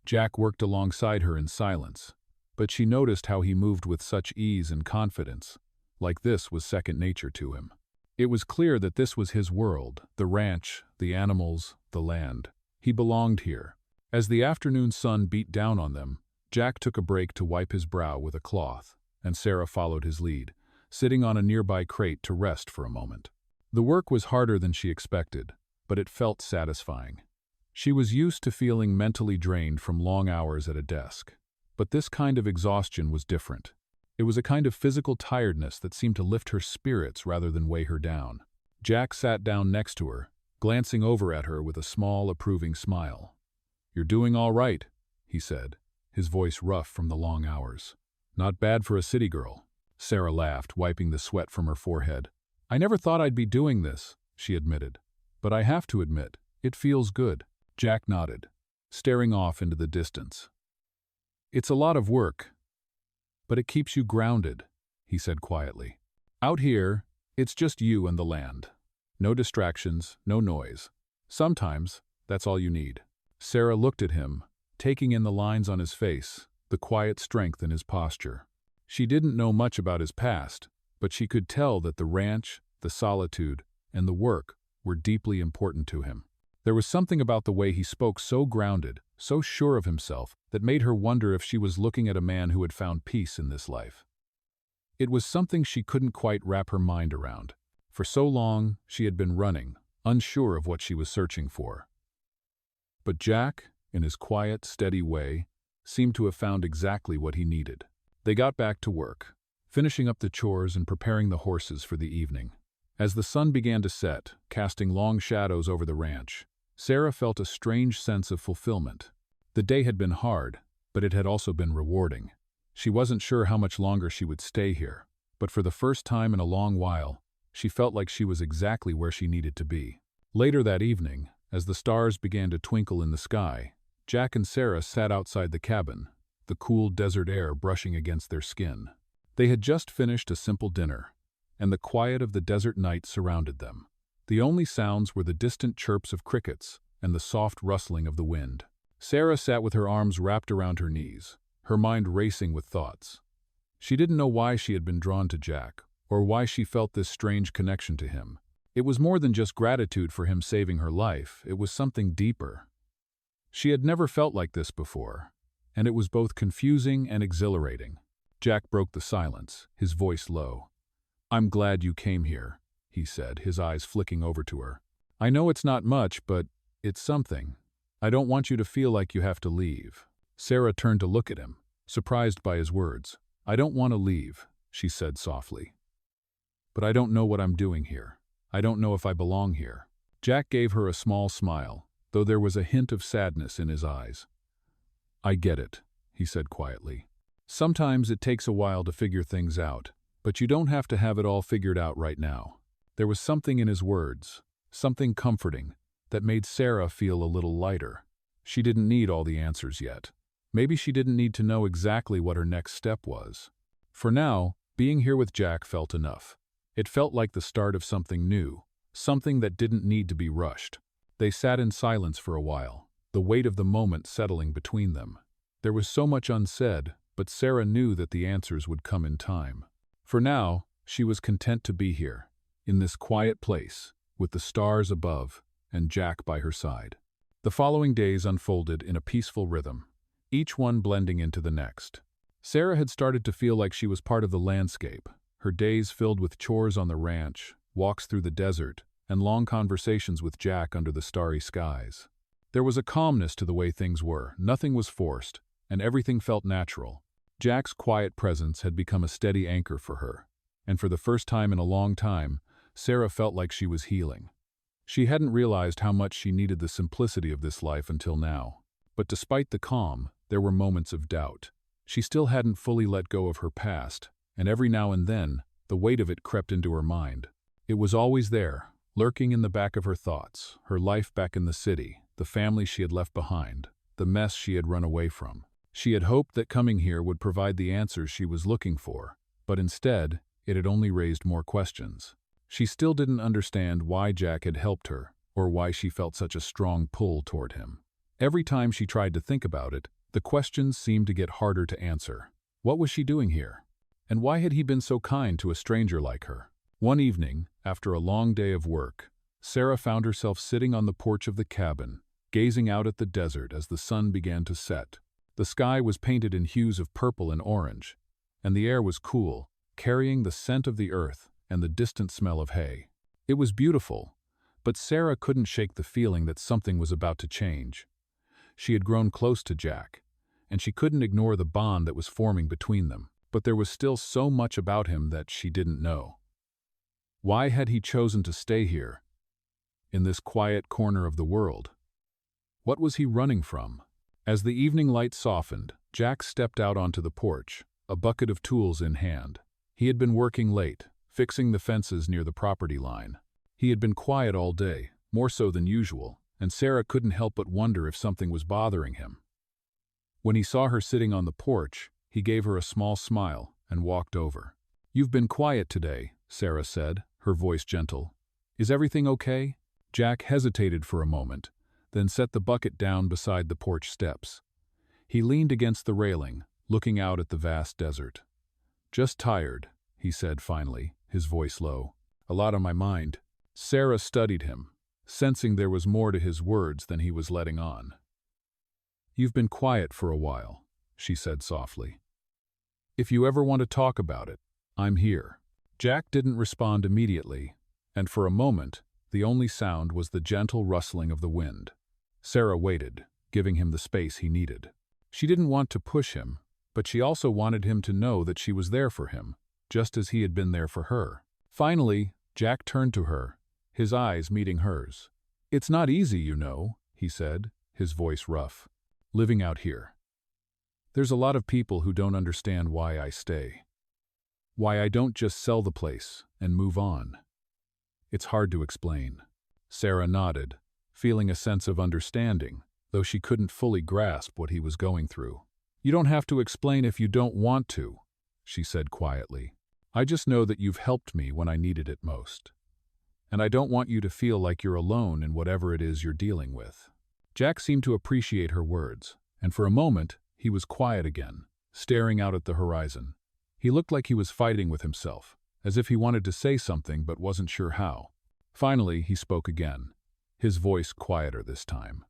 Jack worked alongside her in silence, but she noticed how he moved with such ease and confidence, like this was second nature to him. It was clear that this was his world, the ranch, the animals, the land. He belonged here. As the afternoon sun beat down on them, Jack took a break to wipe his brow with a cloth, and Sarah followed his lead, sitting on a nearby crate to rest for a moment. The work was harder than she expected, but it felt satisfying. She was used to feeling mentally drained from long hours at a desk, but this kind of exhaustion was different. It was a kind of physical tiredness that seemed to lift her spirits rather than weigh her down. Jack sat down next to her, glancing over at her with a small, approving smile. "You're doing all right," he said, his voice rough from the long hours. "Not bad for a city girl." Sarah laughed, wiping the sweat from her forehead. "I never thought I'd be doing this," she admitted. "But I have to admit, it feels good." Jack nodded, staring off into the distance. "It's a lot of work, but it keeps you grounded," he said quietly. "Out here, it's just you and the land. No distractions, no noise. Sometimes, that's all you need." Sarah looked at him, taking in the lines on his face, the quiet strength in his posture. She didn't know much about his past, but she could tell that the ranch, the solitude, and the work were deeply important to him. There was something about the way he spoke, so grounded, so sure of himself, that made her wonder if she was looking at a man who had found peace in this life. It was something she couldn't quite wrap her mind around. For so long, she had been running, unsure of what she was searching for. But Jack, in his quiet, steady way, seemed to have found exactly what he needed. They got back to work, finishing up the chores and preparing the horses for the evening. As the sun began to set, casting long shadows over the ranch, Sarah felt a strange sense of fulfillment. The day had been hard, but it had also been rewarding. She wasn't sure how much longer she would stay here, but for the first time in a long while, She felt like she was exactly where she needed to be. Later that evening, as the stars began to twinkle in the sky, Jack and Sarah sat outside the cabin, the cool desert air brushing against their skin. They had just finished a simple dinner, and the quiet of the desert night surrounded them. The only sounds were the distant chirps of crickets and the soft rustling of the wind. Sarah sat with her arms wrapped around her knees, her mind racing with thoughts. She didn't know why she had been drawn to Jack, or why she felt this strange connection to him. It was more than just gratitude for him saving her life, it was something deeper. She had never felt like this before, and it was both confusing and exhilarating. Jack broke the silence, his voice low. "I'm glad you came here," he said, his eyes flicking over to her. "I know it's not much, but it's something. I don't want you to feel like you have to leave." Sarah turned to look at him, surprised by his words. "I don't want to leave," she said softly. "But I don't know what I'm doing here. I don't know if I belong here." Jack gave her a small smile, though there was a hint of sadness in his eyes. "I get it," he said quietly. "Sometimes it takes a while to figure things out, but you don't have to have it all figured out right now." There was something in his words, something comforting, that made Sarah feel a little lighter. She didn't need all the answers yet. Maybe she didn't need to know exactly what her next step was. For now, being here with Jack felt enough. It felt like the start of something new, something that didn't need to be rushed. They sat in silence for a while, the weight of the moment settling between them. There was so much unsaid, but Sarah knew that the answers would come in time. For now, she was content to be here, in this quiet place, with the stars above and Jack by her side. The following days unfolded in a peaceful rhythm, each one blending into the next. Sarah had started to feel like she was part of the landscape, her days filled with chores on the ranch, walks through the desert, and long conversations with Jack under the starry skies. There was a calmness to the way things were, nothing was forced, and everything felt natural. Jack's quiet presence had become a steady anchor for her, and for the first time in a long time, Sarah felt like she was healing. She hadn't realized how much she needed the simplicity of this life until now. But despite the calm, there were moments of doubt. She still hadn't fully let go of her past, and every now and then, the weight of it crept into her mind. It was always there, lurking in the back of her thoughts, her life back in the city, the family she had left behind, the mess she had run away from. She had hoped that coming here would provide the answers she was looking for, but instead, it had only raised more questions. She still didn't understand why Jack had helped her, or why she felt such a strong pull toward him. Every time she tried to think about it, the questions seemed to get harder to answer. What was she doing here? And why had he been so kind to a stranger like her? One evening, after a long day of work, Sarah found herself sitting on the porch of the cabin, gazing out at the desert as the sun began to set. The sky was painted in hues of purple and orange, and the air was cool, carrying the scent of the earth and the distant smell of hay. It was beautiful, but Sarah couldn't shake the feeling that something was about to change. She had grown close to Jack, and she couldn't ignore the bond that was forming between them, but there was still so much about him that she didn't know. Why had he chosen to stay here, in this quiet corner of the world? What was he running from? As the evening light softened, Jack stepped out onto the porch, a bucket of tools in hand. He had been working late, fixing the fences near the property line. He had been quiet all day, more so than usual, and Sarah couldn't help but wonder if something was bothering him. When he saw her sitting on the porch, he gave her a small smile and walked over. "You've been quiet today," Sarah said, her voice gentle. "Is everything okay?" Jack hesitated for a moment, then set the bucket down beside the porch steps. He leaned against the railing, looking out at the vast desert. "Just tired," he said finally, his voice low. "A lot on my mind." Sarah studied him, sensing there was more to his words than he was letting on. "You've been quiet for a while," she said softly. "If you ever want to talk about it, I'm here." Jack didn't respond immediately, and for a moment, the only sound was the gentle rustling of the wind. Sarah waited, giving him the space he needed. She didn't want to push him, but she also wanted him to know that she was there for him, just as he had been there for her. Finally, Jack turned to her, his eyes meeting hers. "It's not easy, you know," he said, his voice rough. "Living out here. There's a lot of people who don't understand why I stay. Why I don't just sell the place and move on." It's hard to explain. Sarah nodded, feeling a sense of understanding, though she couldn't fully grasp what he was going through. You don't have to explain if you don't want to, she said quietly. I just know that you've helped me when I needed it most. And I don't want you to feel like you're alone in whatever it is you're dealing with. Jack seemed to appreciate her words, and for a moment, he was quiet again, staring out at the horizon. He looked like he was fighting with himself, as if he wanted to say something but wasn't sure how. Finally, he spoke again, his voice quieter this time.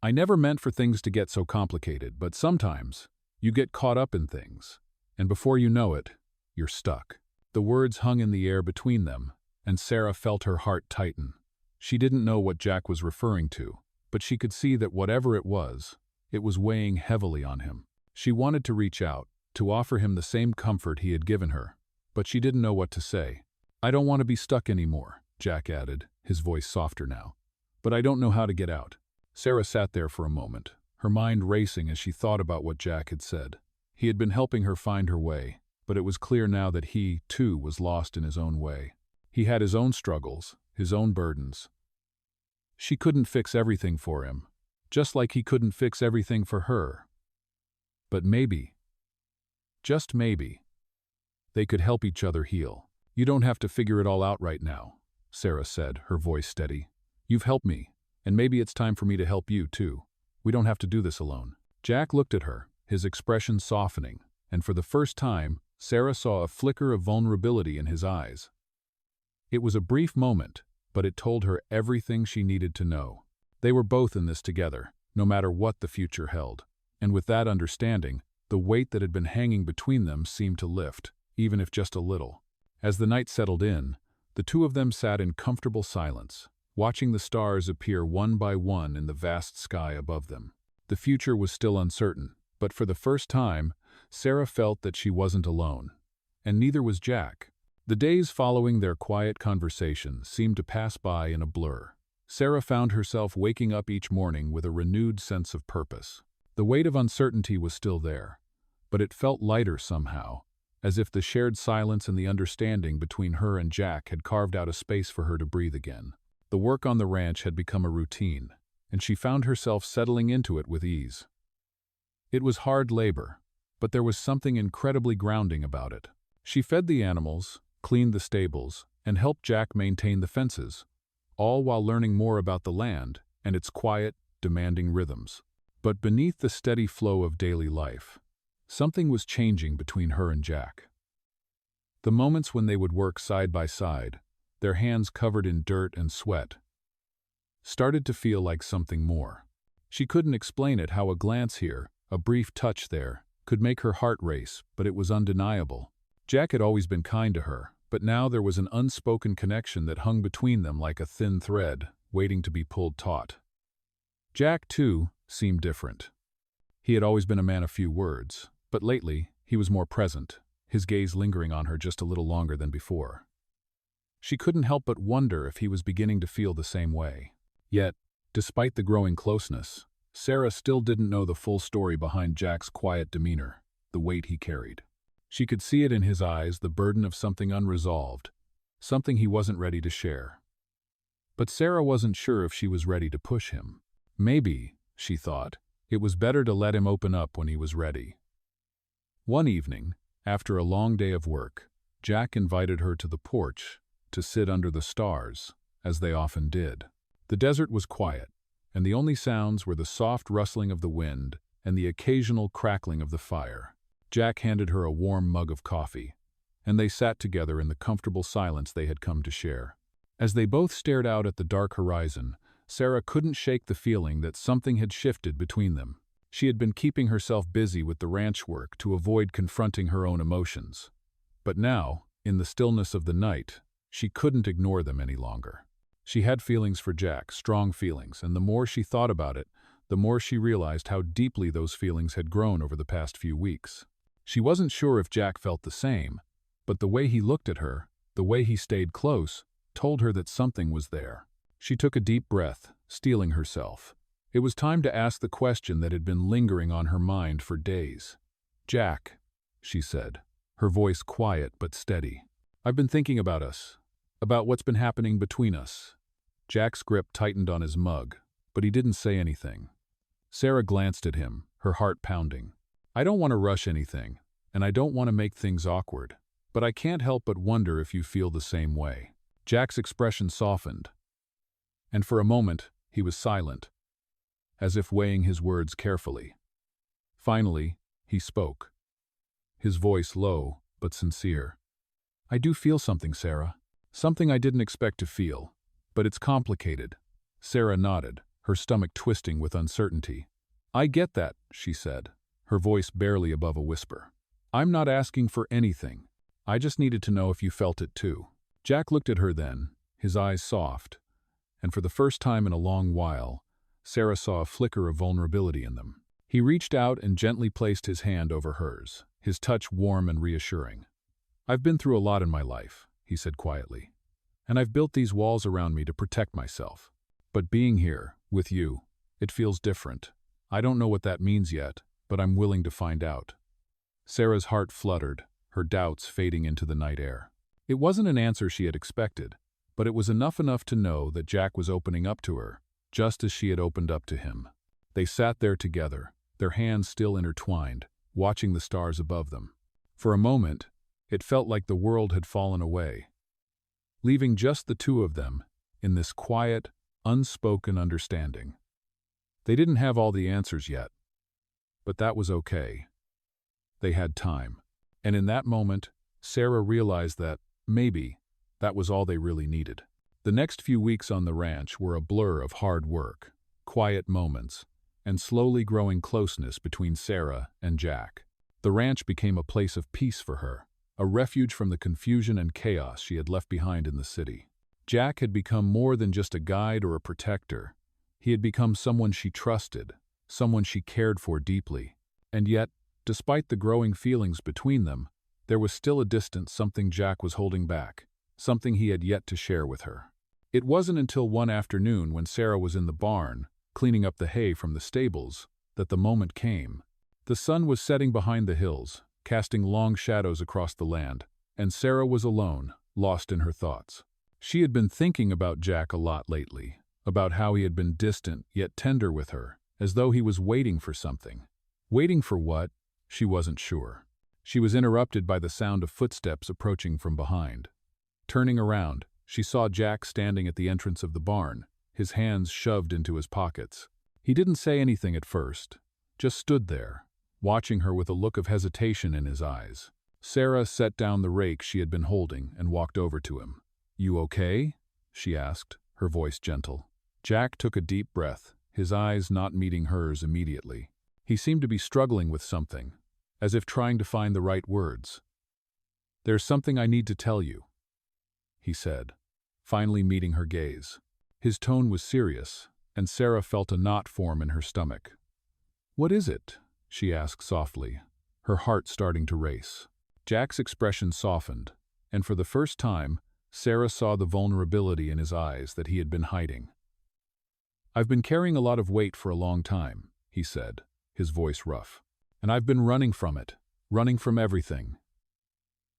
I never meant for things to get so complicated, but sometimes you get caught up in things, and before you know it, you're stuck. The words hung in the air between them, and Sarah felt her heart tighten. She didn't know what Jack was referring to, but she could see that whatever it was weighing heavily on him. She wanted to reach out, to offer him the same comfort he had given her, but she didn't know what to say. I don't want to be stuck anymore, Jack added, his voice softer now. But I don't know how to get out. Sarah sat there for a moment, her mind racing as she thought about what Jack had said. He had been helping her find her way, but it was clear now that he, too, was lost in his own way. He had his own struggles, his own burdens. She couldn't fix everything for him, just like he couldn't fix everything for her. But maybe, just maybe, they could help each other heal. You don't have to figure it all out right now, Sarah said, her voice steady. You've helped me, and maybe it's time for me to help you, too. We don't have to do this alone. Jack looked at her, his expression softening, and for the first time, Sarah saw a flicker of vulnerability in his eyes. It was a brief moment, but it told her everything she needed to know. They were both in this together, no matter what the future held. And with that understanding, the weight that had been hanging between them seemed to lift, even if just a little. As the night settled in, the two of them sat in comfortable silence, watching the stars appear one by one in the vast sky above them. The future was still uncertain, but for the first time, Sarah felt that she wasn't alone. And neither was Jack. The days following their quiet conversation seemed to pass by in a blur. Sarah found herself waking up each morning with a renewed sense of purpose. The weight of uncertainty was still there, but it felt lighter somehow, as if the shared silence and the understanding between her and Jack had carved out a space for her to breathe again. The work on the ranch had become a routine, and she found herself settling into it with ease. It was hard labor, but there was something incredibly grounding about it. She fed the animals, cleaned the stables, and helped Jack maintain the fences, all while learning more about the land and its quiet, demanding rhythms. But beneath the steady flow of daily life, something was changing between her and Jack. The moments when they would work side by side, their hands covered in dirt and sweat, started to feel like something more. She couldn't explain it, how a glance here, a brief touch there, could make her heart race, but it was undeniable. Jack had always been kind to her, but now there was an unspoken connection that hung between them like a thin thread, waiting to be pulled taut. Jack, too, seemed different. He had always been a man of few words, but lately he was more present, his gaze lingering on her just a little longer than before. She couldn't help but wonder if he was beginning to feel the same way. Yet, despite the growing closeness, Sarah still didn't know the full story behind Jack's quiet demeanor, the weight he carried. She could see it in his eyes, the burden of something unresolved, something he wasn't ready to share. But Sarah wasn't sure if she was ready to push him. Maybe, she thought, it was better to let him open up when he was ready. One evening, after a long day of work, Jack invited her to the porch to sit under the stars, as they often did. The desert was quiet, and the only sounds were the soft rustling of the wind and the occasional crackling of the fire. Jack handed her a warm mug of coffee, and they sat together in the comfortable silence they had come to share. As they both stared out at the dark horizon, Sarah couldn't shake the feeling that something had shifted between them. She had been keeping herself busy with the ranch work to avoid confronting her own emotions. But now, in the stillness of the night, she couldn't ignore them any longer. She had feelings for Jack, strong feelings, and the more she thought about it, the more she realized how deeply those feelings had grown over the past few weeks. She wasn't sure if Jack felt the same, but the way he looked at her, the way he stayed close, told her that something was there. She took a deep breath, steeling herself. It was time to ask the question that had been lingering on her mind for days. "Jack," she said, her voice quiet but steady. "I've been thinking about us. About what's been happening between us." Jack's grip tightened on his mug, but he didn't say anything. Sarah glanced at him, her heart pounding. "I don't want to rush anything, and I don't want to make things awkward, but I can't help but wonder if you feel the same way." Jack's expression softened, and for a moment he was silent, as if weighing his words carefully. Finally, he spoke, his voice low but sincere. "I do feel something, Sarah. Something I didn't expect to feel, but it's complicated." Sarah nodded, her stomach twisting with uncertainty. "I get that," she said, her voice barely above a whisper. "I'm not asking for anything. I just needed to know if you felt it too." Jack looked at her then, his eyes soft, and for the first time in a long while, Sarah saw a flicker of vulnerability in them. He reached out and gently placed his hand over hers, his touch warm and reassuring. "I've been through a lot in my life," he said quietly, "and I've built these walls around me to protect myself. But being here, with you, it feels different. I don't know what that means yet, but I'm willing to find out." Sarah's heart fluttered, her doubts fading into the night air. It wasn't an answer she had expected, but it was enough to know that Jack was opening up to her, just as she had opened up to him. They sat there together, their hands still intertwined, watching the stars above them. For a moment, it felt like the world had fallen away, leaving just the two of them in this quiet, unspoken understanding. They didn't have all the answers yet, but that was okay. They had time. And in that moment, Sarah realized that, maybe, that was all they really needed. The next few weeks on the ranch were a blur of hard work, quiet moments, and slowly growing closeness between Sarah and Jack. The ranch became a place of peace for her, a refuge from the confusion and chaos she had left behind in the city. Jack had become more than just a guide or a protector. He had become someone she trusted, someone she cared for deeply. And yet, despite the growing feelings between them, there was still a distance, something Jack was holding back, something he had yet to share with her. It wasn't until one afternoon when Sarah was in the barn, cleaning up the hay from the stables, that the moment came. The sun was setting behind the hills, casting long shadows across the land, and Sarah was alone, lost in her thoughts. She had been thinking about Jack a lot lately, about how he had been distant yet tender with her, as though he was waiting for something. Waiting for what? She wasn't sure. She was interrupted by the sound of footsteps approaching from behind. Turning around, she saw Jack standing at the entrance of the barn, his hands shoved into his pockets. He didn't say anything at first, just stood there, watching her with a look of hesitation in his eyes. Sarah set down the rake she had been holding and walked over to him. "You okay?" she asked, her voice gentle. Jack took a deep breath, his eyes not meeting hers immediately. He seemed to be struggling with something, as if trying to find the right words. "There's something I need to tell you," he said, finally meeting her gaze. His tone was serious, and Sarah felt a knot form in her stomach. "What is it?" she asked softly, her heart starting to race. Jack's expression softened, and for the first time, Sarah saw the vulnerability in his eyes that he had been hiding. "I've been carrying a lot of weight for a long time," he said, his voice rough. "And I've been running from it, running from everything."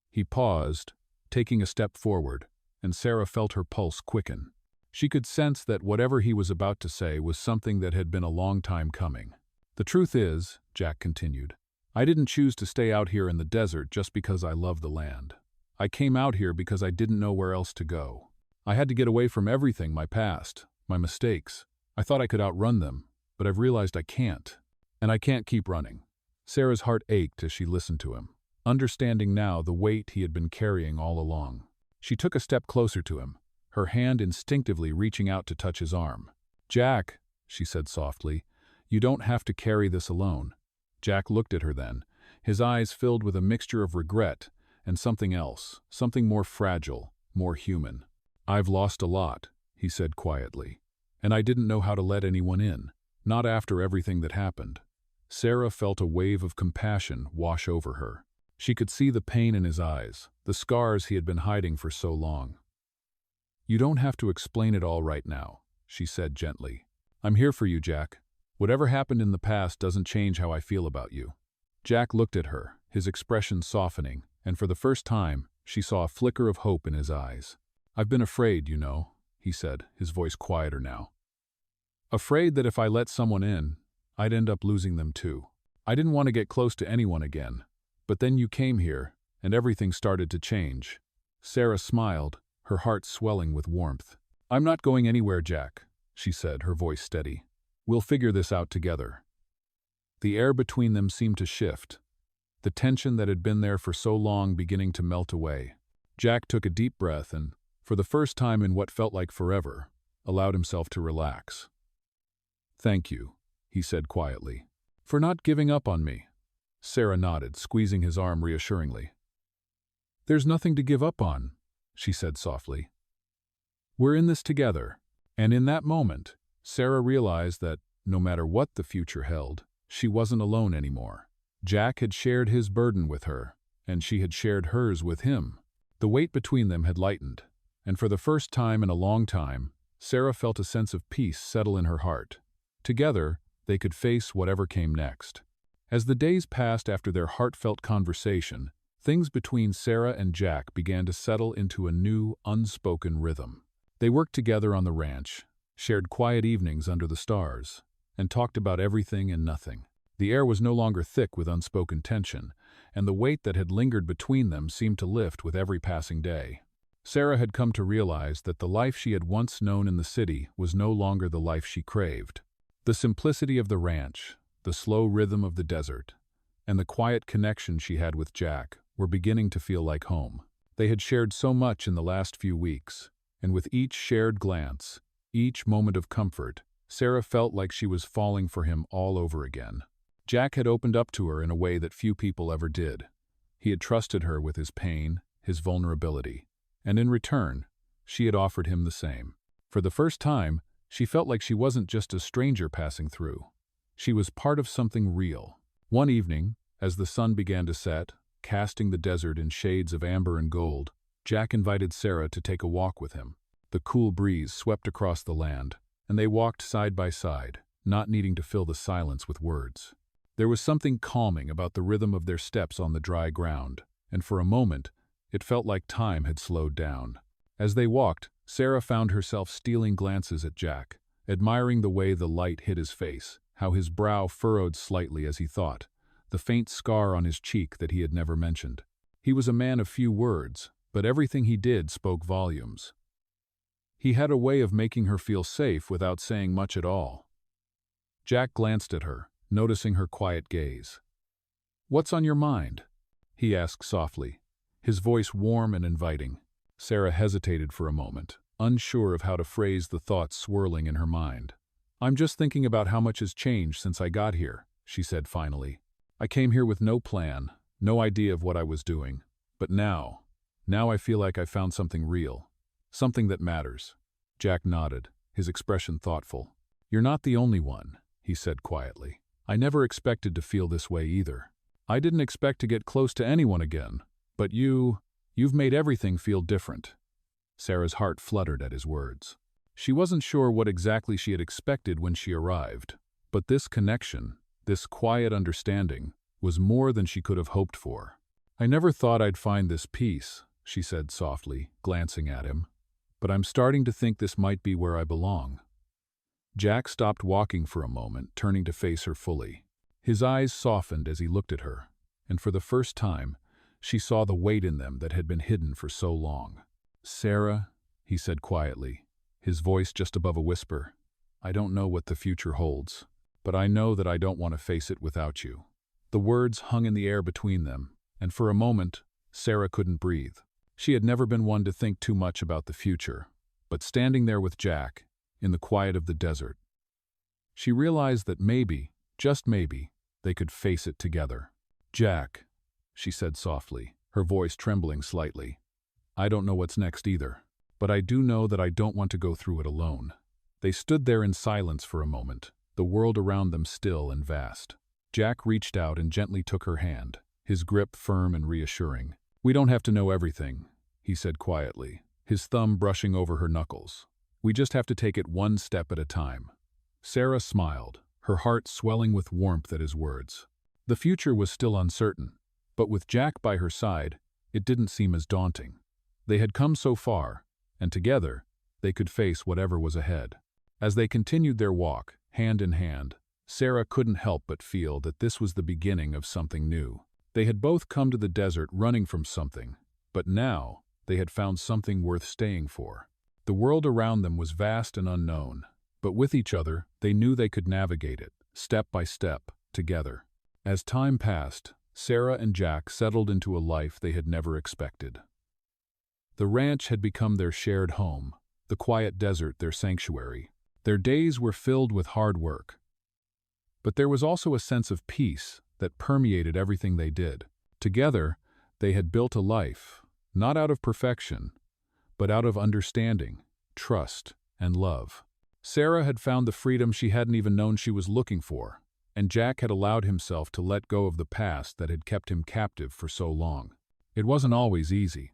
He paused, taking a step forward, and Sarah felt her pulse quicken. She could sense that whatever he was about to say was something that had been a long time coming. "The truth is," Jack continued, "I didn't choose to stay out here in the desert just because I love the land. I came out here because I didn't know where else to go. I had to get away from everything, my past, my mistakes. I thought I could outrun them, but I've realized I can't. And I can't keep running." Sarah's heart ached as she listened to him, understanding now the weight he had been carrying all along. She took a step closer to him, her hand instinctively reaching out to touch his arm. "Jack," she said softly, "you don't have to carry this alone." Jack looked at her then, his eyes filled with a mixture of regret and something else, something more fragile, more human. "I've lost a lot," he said quietly, "and I didn't know how to let anyone in, not after everything that happened." Sarah felt a wave of compassion wash over her. She could see the pain in his eyes, the scars he had been hiding for so long. "You don't have to explain it all right now," she said gently. "I'm here for you, Jack. Whatever happened in the past doesn't change how I feel about you." Jack looked at her, his expression softening, and for the first time, she saw a flicker of hope in his eyes. "I've been afraid, he said, his voice quieter now. Afraid that if I let someone in, I'd end up losing them too. I didn't want to get close to anyone again. But then you came here, and everything started to change." Sarah smiled, her heart swelling with warmth. "I'm not going anywhere, Jack," she said, her voice steady. "We'll figure this out together." The air between them seemed to shift, the tension that had been there for so long beginning to melt away. Jack took a deep breath and, for the first time in what felt like forever, allowed himself to relax. "Thank you," he said quietly, "for not giving up on me." Sarah nodded, squeezing his arm reassuringly. "There's nothing to give up on," she said softly. "We're in this together." And in that moment, Sarah realized that, no matter what the future held, she wasn't alone anymore. Jack had shared his burden with her, and she had shared hers with him. The weight between them had lightened, and for the first time in a long time, Sarah felt a sense of peace settle in her heart. Together, they could face whatever came next. As the days passed after their heartfelt conversation, things between Sarah and Jack began to settle into a new, unspoken rhythm. They worked together on the ranch, shared quiet evenings under the stars, and talked about everything and nothing. The air was no longer thick with unspoken tension, and the weight that had lingered between them seemed to lift with every passing day. Sarah had come to realize that the life she had once known in the city was no longer the life she craved. The simplicity of the ranch, the slow rhythm of the desert, and the quiet connection she had with Jack were beginning to feel like home. They had shared so much in the last few weeks, and with each shared glance, each moment of comfort, Sarah felt like she was falling for him all over again. Jack had opened up to her in a way that few people ever did. He had trusted her with his pain, his vulnerability, and in return, she had offered him the same. For the first time, she felt like she wasn't just a stranger passing through. She was part of something real. One evening, as the sun began to set, casting the desert in shades of amber and gold, Jack invited Sarah to take a walk with him. The cool breeze swept across the land, and they walked side by side, not needing to fill the silence with words. There was something calming about the rhythm of their steps on the dry ground, and for a moment, it felt like time had slowed down. As they walked, Sarah found herself stealing glances at Jack, admiring the way the light hit his face, how his brow furrowed slightly as he thought, the faint scar on his cheek that he had never mentioned. He was a man of few words, but everything he did spoke volumes. He had a way of making her feel safe without saying much at all. Jack glanced at her, noticing her quiet gaze. "What's on your mind?" he asked softly, his voice warm and inviting. Sarah hesitated for a moment, unsure of how to phrase the thoughts swirling in her mind. "I'm just thinking about how much has changed since I got here," she said finally. "I came here with no plan, no idea of what I was doing. But now I feel like I found something real, something that matters." Jack nodded, his expression thoughtful. "You're not the only one," he said quietly. "I never expected to feel this way either. I didn't expect to get close to anyone again, but you've made everything feel different." Sarah's heart fluttered at his words. She wasn't sure what exactly she had expected when she arrived, but this connection, this quiet understanding, was more than she could have hoped for. "I never thought I'd find this peace," she said softly, glancing at him, "but I'm starting to think this might be where I belong." Jack stopped walking for a moment, turning to face her fully. His eyes softened as he looked at her, and for the first time, she saw the weight in them that had been hidden for so long. "Sarah," he said quietly, his voice just above a whisper, "I don't know what the future holds, but I know that I don't want to face it without you." The words hung in the air between them, and for a moment, Sarah couldn't breathe. She had never been one to think too much about the future, but standing there with Jack, in the quiet of the desert, she realized that maybe, just maybe, they could face it together. "Jack," she said softly, her voice trembling slightly, "I don't know what's next either, but I do know that I don't want to go through it alone." They stood there in silence for a moment, the world around them still and vast. Jack reached out and gently took her hand, his grip firm and reassuring. "We don't have to know everything," he said quietly, his thumb brushing over her knuckles. "We just have to take it one step at a time." Sarah smiled, her heart swelling with warmth at his words. The future was still uncertain, but with Jack by her side, it didn't seem as daunting. They had come so far, and together, they could face whatever was ahead. As they continued their walk, hand in hand, Sarah couldn't help but feel that this was the beginning of something new. They had both come to the desert running from something, but now they had found something worth staying for. The world around them was vast and unknown, but with each other, they knew they could navigate it, step by step, together. As time passed, Sarah and Jack settled into a life they had never expected. The ranch had become their shared home, the quiet desert their sanctuary. Their days were filled with hard work. But there was also a sense of peace that permeated everything they did. Together, they had built a life, not out of perfection, but out of understanding, trust, and love. Sarah had found the freedom she hadn't even known she was looking for, and Jack had allowed himself to let go of the past that had kept him captive for so long. It wasn't always easy,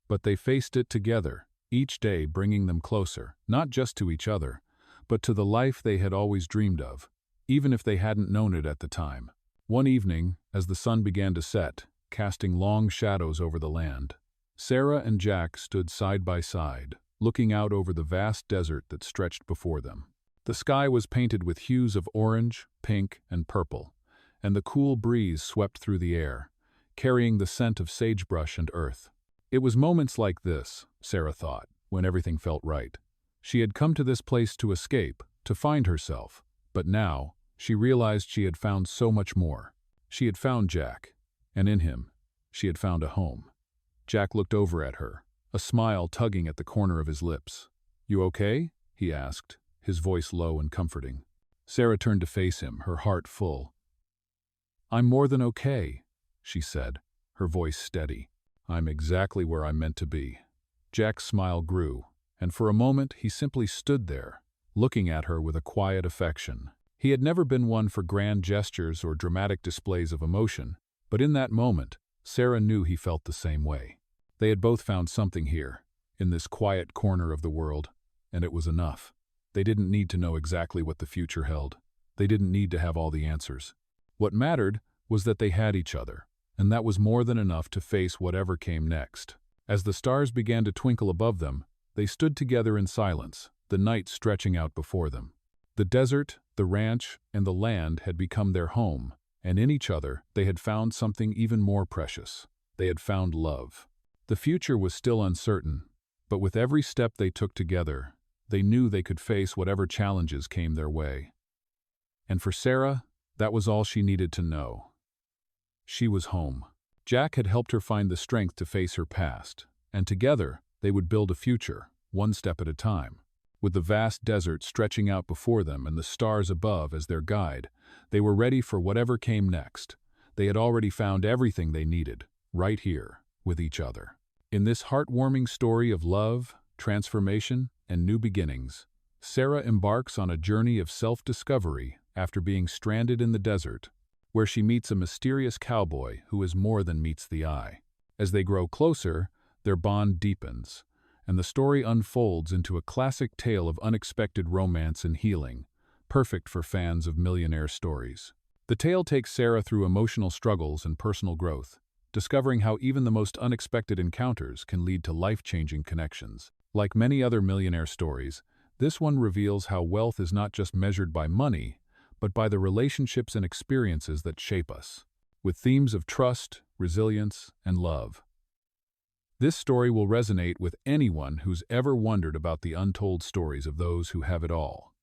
but they faced it together, each day bringing them closer, not just to each other, but to the life they had always dreamed of, even if they hadn't known it at the time. One evening, as the sun began to set, casting long shadows over the land, Sarah and Jack stood side by side, looking out over the vast desert that stretched before them. The sky was painted with hues of orange, pink, and purple, and the cool breeze swept through the air, carrying the scent of sagebrush and earth. It was moments like this, Sarah thought, when everything felt right. She had come to this place to escape, to find herself, but now, she realized she had found so much more. She had found Jack, and in him, she had found a home. Jack looked over at her, a smile tugging at the corner of his lips. "You okay?" he asked, his voice low and comforting. Sarah turned to face him, her heart full. "I'm more than okay," she said, her voice steady. "I'm exactly where I'm meant to be." Jack's smile grew, and for a moment he simply stood there, looking at her with a quiet affection. He had never been one for grand gestures or dramatic displays of emotion, but in that moment, Sarah knew he felt the same way. They had both found something here, in this quiet corner of the world, and it was enough. They didn't need to know exactly what the future held. They didn't need to have all the answers. What mattered was that they had each other, and that was more than enough to face whatever came next. As the stars began to twinkle above them, they stood together in silence, the night stretching out before them. The desert, the ranch, and the land had become their home, and in each other they had found something even more precious. They had found love. The future was still uncertain, but with every step they took together, they knew they could face whatever challenges came their way. And for Sarah, that was all she needed to know. She was home. Jack had helped her find the strength to face her past, and together they would build a future, one step at a time. With the vast desert stretching out before them and the stars above as their guide, they were ready for whatever came next. They had already found everything they needed, right here, with each other. In this heartwarming story of love, transformation, and new beginnings, Sarah embarks on a journey of self-discovery after being stranded in the desert, where she meets a mysterious cowboy who is more than meets the eye. As they grow closer, their bond deepens, and the story unfolds into a classic tale of unexpected romance and healing, perfect for fans of Millionaire stories. The tale takes Sarah through emotional struggles and personal growth, discovering how even the most unexpected encounters can lead to life-changing connections. Like many other Millionaire stories, this one reveals how wealth is not just measured by money, but by the relationships and experiences that shape us, with themes of trust, resilience, and love. This story will resonate with anyone who's ever wondered about the untold stories of those who have it all,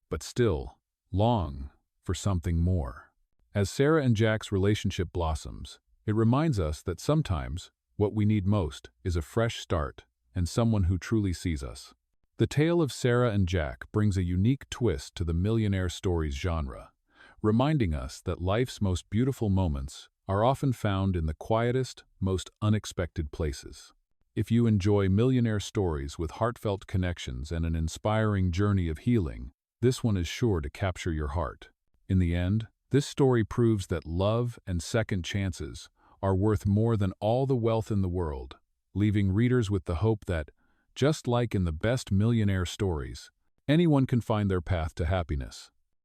but still long for something more. As Sarah and Jack's relationship blossoms, it reminds us that sometimes what we need most is a fresh start and someone who truly sees us. The tale of Sarah and Jack brings a unique twist to the Millionaire stories genre, reminding us that life's most beautiful moments are often found in the quietest, most unexpected places. If you enjoy Millionaire stories with heartfelt connections and an inspiring journey of healing, this one is sure to capture your heart. In the end, this story proves that love and second chances are worth more than all the wealth in the world, leaving readers with the hope that, just like in the best Millionaire stories, anyone can find their path to happiness.